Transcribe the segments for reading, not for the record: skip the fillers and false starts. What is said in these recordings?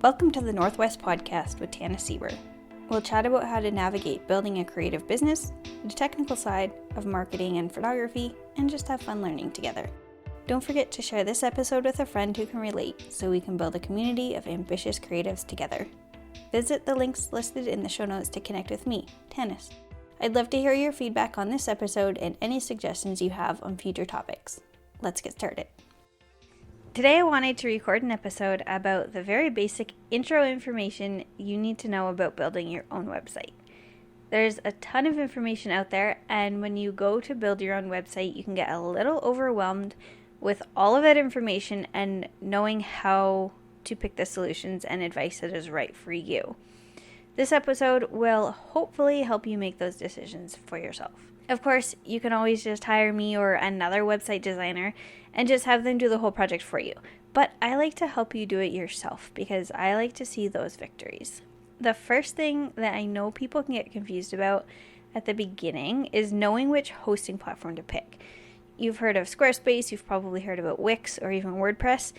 Welcome to the Northwest Podcast with Tana Sieber. We'll chat about how to navigate building a creative business, the technical side of marketing and photography, and just have fun learning together. Don't forget to share this episode with a friend who can relate so we can build a community of ambitious creatives together. Visit the links listed in the show notes to connect with me, Tanis. I'd love to hear your feedback on this episode and any suggestions you have on future topics. Let's get started. Today I wanted to record an episode about the very basic intro information you need to know about building your own website. There's a ton of information out there, and when you go to build your own website, you can get a little overwhelmed with all of that information and knowing how to pick the solutions and advice that is right for you. This episode will hopefully help you make those decisions for yourself. Of course, you can always just hire me or another website designer and just have them do the whole project for you. But I like to help you do it yourself because I like to see those victories. The first thing that I know people can get confused about at the beginning is knowing which hosting platform to pick. You've heard of Squarespace, you've probably heard about Wix or even WordPress.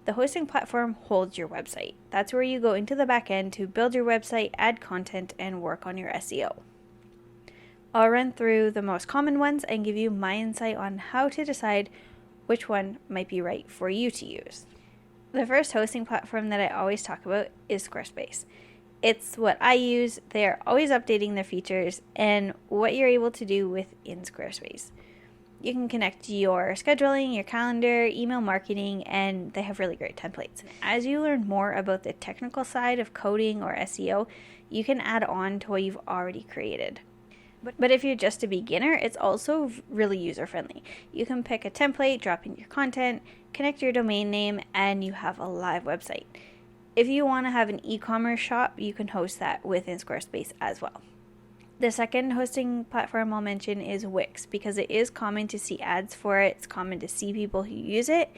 The hosting platform holds your website. That's where you go into the back end to build your website, add content, and work on your SEO. I'll run through the most common ones and give you my insight on how to decide which one might be right for you to use. The first hosting platform that I always talk about is Squarespace. It's what I use. They are always updating their features and what you're able to do within Squarespace. You can connect your scheduling, your calendar, email marketing, and they have really great templates. As you learn more about the technical side of coding or SEO, you can add on to what you've already created. But if you're just a beginner, it's also really user-friendly. You can pick a template, drop in your content, connect your domain name, and you have a live website. If you want to have an e-commerce shop, you can host that within Squarespace as well. The second hosting platform I'll mention is Wix because it is common to see ads for it. It's common to see people who use it.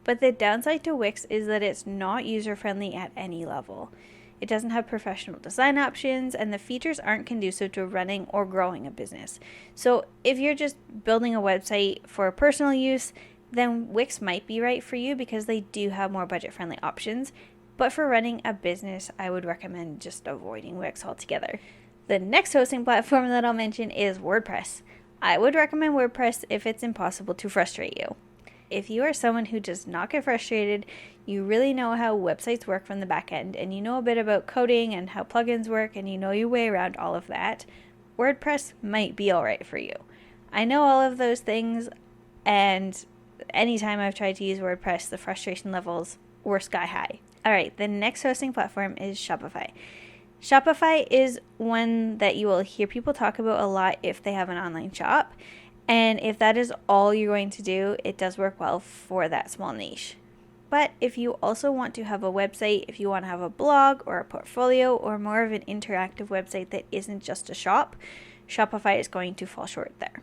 But the downside to Wix is that it's not user-friendly at any level. It doesn't have professional design options, and the features aren't conducive to running or growing a business. So if you're just building a website for personal use, then Wix might be right for you because they do have more budget-friendly options. But for running a business, I would recommend just avoiding Wix altogether. The next hosting platform that I'll mention is WordPress. I would recommend WordPress if it's impossible to frustrate you. If you are someone who does not get frustrated, you really know how websites work from the back end, and you know a bit about coding and how plugins work, and you know your way around all of that, WordPress might be alright for you. I know all of those things, and anytime I've tried to use WordPress, the frustration levels were sky high. Alright, the next hosting platform is Shopify. Shopify is one that you will hear people talk about a lot if they have an online shop. And if that is all you're going to do, it does work well for that small niche. But if you also want to have a website, if you want to have a blog or a portfolio or more of an interactive website that isn't just a shop, Shopify is going to fall short there.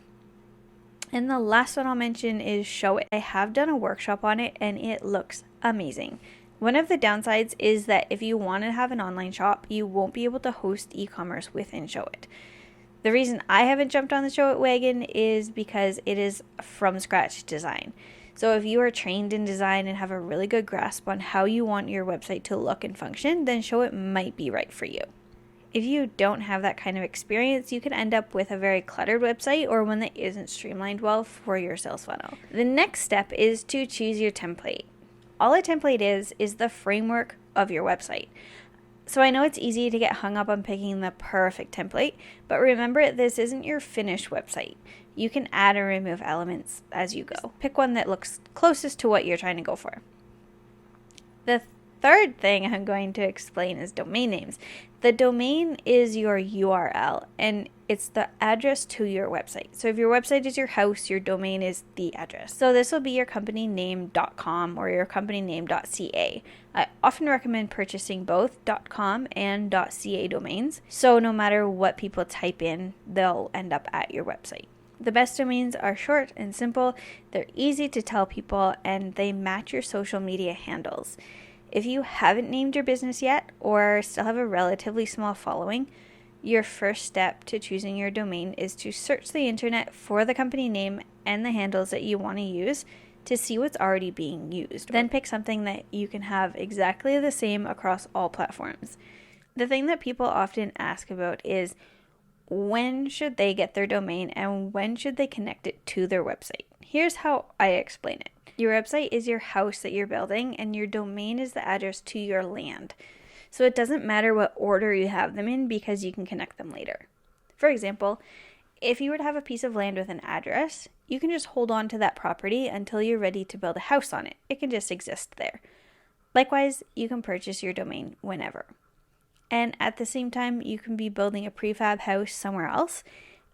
And the last one I'll mention is Showit. I have done a workshop on it and it looks amazing. One of the downsides is that if you want to have an online shop, you won't be able to host e-commerce within Showit. The reason I haven't jumped on the Showit wagon is because it is from scratch design. So if you are trained in design and have a really good grasp on how you want your website to look and function, then Showit might be right for you. If you don't have that kind of experience, you can end up with a very cluttered website or one that isn't streamlined well for your sales funnel. The next step is to choose your template. All a template is the framework of your website. So I know it's easy to get hung up on picking the perfect template, but remember this isn't your finished website. You can add or remove elements as you go. Pick one that looks closest to what you're trying to go for. The third thing I'm going to explain is domain names. The domain is your URL, and it's the address to your website. So if your website is your house, your domain is the address. So this will be your company name.com or your company name.ca. I often recommend purchasing both .com and .ca domains. So no matter what people type in, they'll end up at your website. The best domains are short and simple, they're easy to tell people, and they match your social media handles. If you haven't named your business yet or still have a relatively small following, your first step to choosing your domain is to search the internet for the company name and the handles that you want to use to see what's already being used. Then pick something that you can have exactly the same across all platforms. The thing that people often ask about is, when should they get their domain and when should they connect it to their website? Here's how I explain it. Your website is your house that you're building, and your domain is the address to your land. So it doesn't matter what order you have them in because you can connect them later. For example, if you were to have a piece of land with an address, you can just hold on to that property until you're ready to build a house on it. It can just exist there. Likewise, you can purchase your domain whenever. And at the same time, you can be building a prefab house somewhere else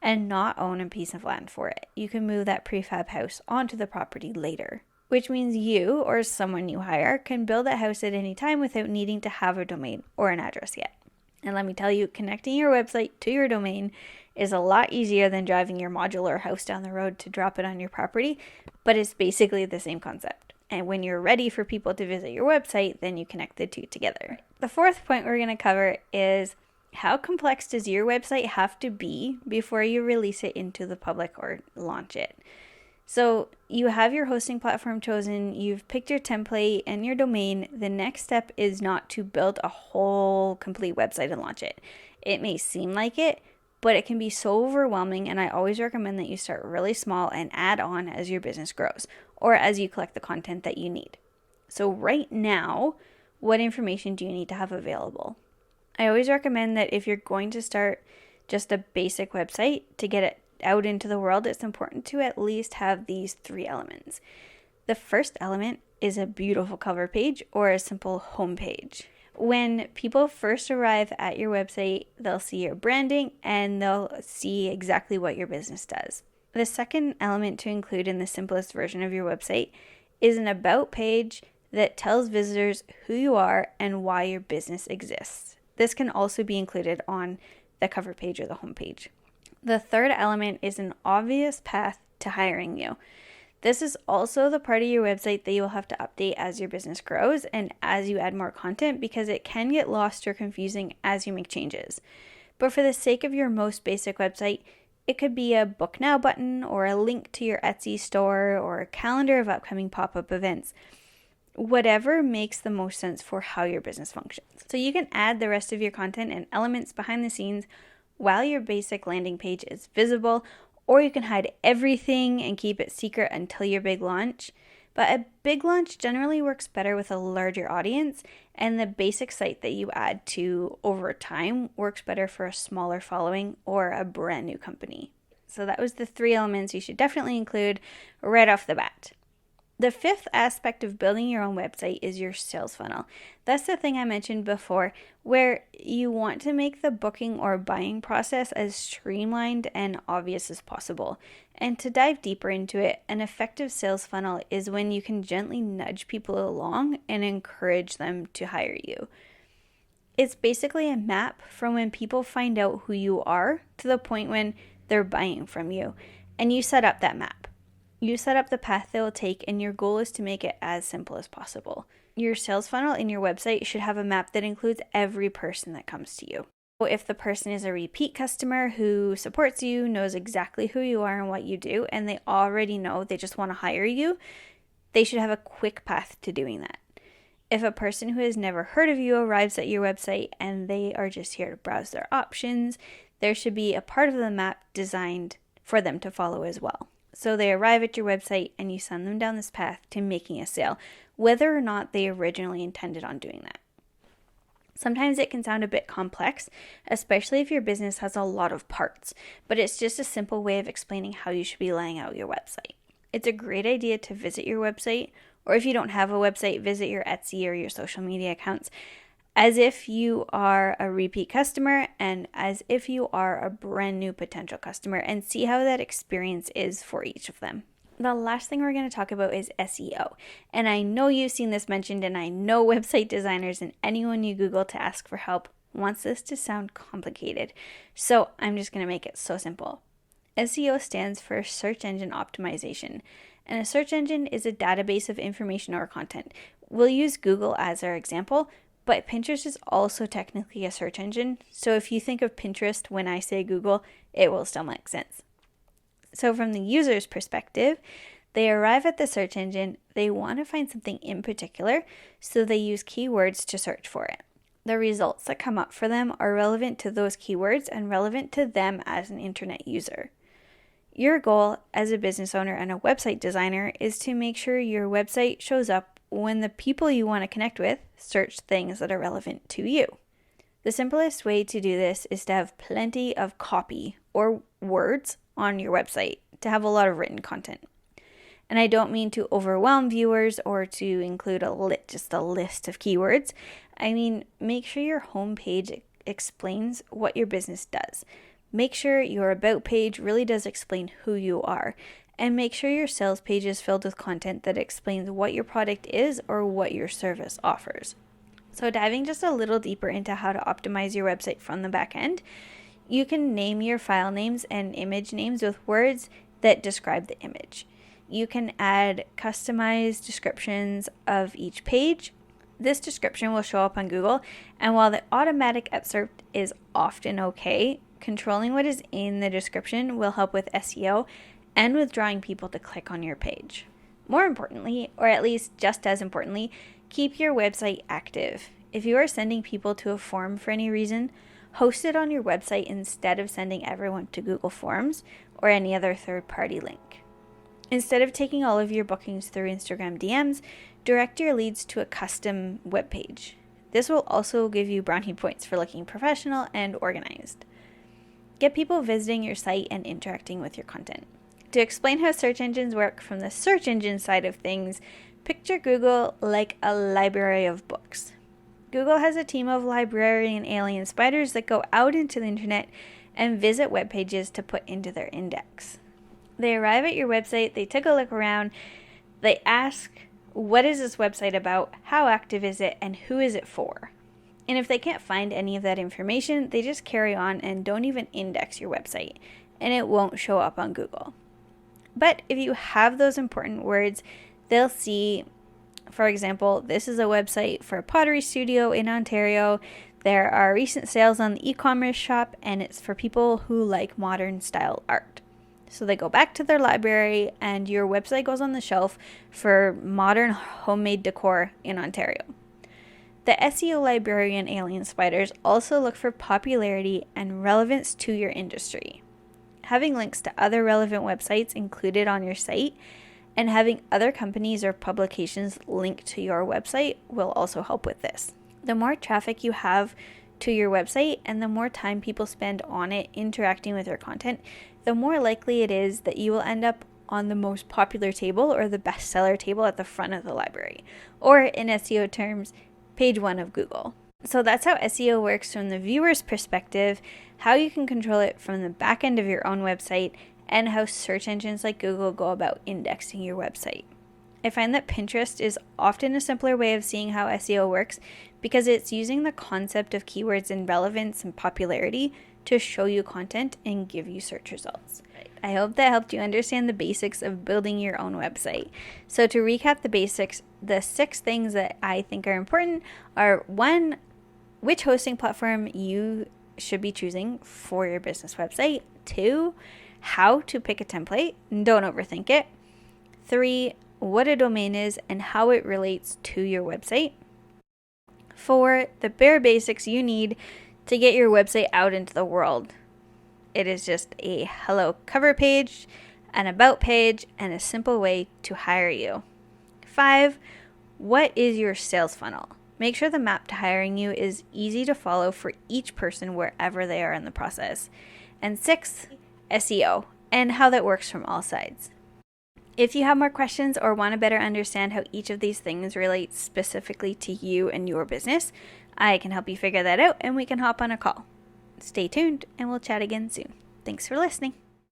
and not own a piece of land for it. You can move that prefab house onto the property later, which means you or someone you hire can build that house at any time without needing to have a domain or an address yet. And let me tell you, connecting your website to your domain is a lot easier than driving your modular house down the road to drop it on your property, but it's basically the same concept. And when you're ready for people to visit your website, then you connect the two together. The fourth point we're going to cover is, how complex does your website have to be before you release it into the public or launch it? So you have your hosting platform chosen, you've picked your template and your domain. The next step is not to build a whole complete website and launch it. It may seem like it, but it can be so overwhelming, and I always recommend that you start really small and add on as your business grows or as you collect the content that you need. So right now, what information do you need to have available? I always recommend that if you're going to start just a basic website to get it out into the world, it's important to at least have these 3 elements. The first element is a beautiful cover page or a simple home page. When people first arrive at your website, they'll see your branding and they'll see exactly what your business does. The second element to include in the simplest version of your website is an about page that tells visitors who you are and why your business exists. This can also be included on the cover page or the home page. The third element is an obvious path to hiring you. This is also the part of your website that you will have to update as your business grows and as you add more content, because it can get lost or confusing as you make changes. But for the sake of your most basic website, it could be a book now button or a link to your Etsy store or a calendar of upcoming pop-up events. Whatever makes the most sense for how your business functions. So you can add the rest of your content and elements behind the scenes while your basic landing page is visible, or you can hide everything and keep it secret until your big launch. But a big launch generally works better with a larger audience, and the basic site that you add to over time works better for a smaller following or a brand new company. So that was the 3 elements you should definitely include right off the bat. The fifth aspect of building your own website is your sales funnel. That's the thing I mentioned before, where you want to make the booking or buying process as streamlined and obvious as possible. And to dive deeper into it, an effective sales funnel is when you can gently nudge people along and encourage them to hire you. It's basically a map from when people find out who you are to the point when they're buying from you. And you set up that map. You set up the path they will take, and your goal is to make it as simple as possible. Your sales funnel in your website should have a map that includes every person that comes to you. If the person is a repeat customer who supports you, knows exactly who you are and what you do, and they already know they just want to hire you, they should have a quick path to doing that. If a person who has never heard of you arrives at your website and they are just here to browse their options, there should be a part of the map designed for them to follow as well. So they arrive at your website and you send them down this path to making a sale, whether or not they originally intended on doing that. Sometimes it can sound a bit complex, especially if your business has a lot of parts, but it's just a simple way of explaining how you should be laying out your website. It's a great idea to visit your website, or if you don't have a website, visit your Etsy or your social media accounts as if you are a repeat customer and as if you are a brand new potential customer, and see how that experience is for each of them. The last thing we're going to talk about is SEO. And I know you've seen this mentioned, and I know website designers and anyone you Google to ask for help wants this to sound complicated. So I'm just going to make it so simple. SEO stands for search engine optimization. And a search engine is a database of information or content. We'll use Google as our example, but Pinterest is also technically a search engine. So if you think of Pinterest when I say Google, it will still make sense. So from the user's perspective, They arrive at the search engine, they want to find something in particular, so they use keywords to search for it. The results that come up for them are relevant to those keywords and relevant to them as an internet user. Your goal as a business owner and a website designer is to make sure your website shows up when the people you want to connect with search things that are relevant to you. The simplest way to do this is to have plenty of copy or words on your website, to have a lot of written content. And I don't mean to overwhelm viewers or to include just a list of keywords. I mean, make sure your homepage explains what your business does. Make sure your about page really does explain who you are. And make sure your sales page is filled with content that explains what your product is or what your service offers. So diving just a little deeper into how to optimize your website from the back end, you can name your file names and image names with words that describe the image. You can add customized descriptions of each page. This description will show up on Google, and while the automatic excerpt is often okay, controlling what is in the description will help with SEO and with drawing people to click on your page. More importantly, or at least just as importantly, keep your website active. If you are sending people to a form for any reason, host it on your website instead of sending everyone to Google Forms or any other third-party link. Instead of taking all of your bookings through Instagram DMs, direct your leads to a custom web page. This will also give you brownie points for looking professional and organized. Get people visiting your site and interacting with your content. To explain how search engines work from the search engine side of things, picture Google like a library of books. Google has a team of librarian alien spiders that go out into the internet and visit web pages to put into their index. They arrive at your website, they take a look around, they ask, what is this website about, how active is it, and who is it for? And if they can't find any of that information, they just carry on and don't even index your website, and it won't show up on Google. But if you have those important words, they'll see, for example, this is a website for a pottery studio in Ontario. There are recent sales on the e-commerce shop, and it's for people who like modern style art. So they go back to their library, and your website goes on the shelf for modern homemade decor in Ontario. The SEO librarian alien spiders also look for popularity and relevance to your industry. Having links to other relevant websites included on your site and having other companies or publications linked to your website will also help with this. The more traffic you have to your website and the more time people spend on it interacting with your content, the more likely it is that you will end up on the most popular table or the bestseller table at the front of the library, or in SEO terms, page 1 of Google. So that's how SEO works from the viewer's perspective, how you can control it from the back end of your own website, and how search engines like Google go about indexing your website. I find that Pinterest is often a simpler way of seeing how SEO works because it's using the concept of keywords and relevance and popularity to show you content and give you search results. I hope that helped you understand the basics of building your own website. So to recap the basics, the 6 things that I think are important are 1, which hosting platform you should be choosing for your business website. 2, how to pick a template. Don't overthink it. 3, what a domain is and how it relates to your website. 4, the bare basics you need to get your website out into the world. It is just a hello cover page, an about page, and a simple way to hire you. 5, what is your sales funnel? Make sure the map to hiring you is easy to follow for each person wherever they are in the process. And 6, SEO and how that works from all sides. If you have more questions or want to better understand how each of these things relates specifically to you and your business, I can help you figure that out and we can hop on a call. Stay tuned and we'll chat again soon. Thanks for listening.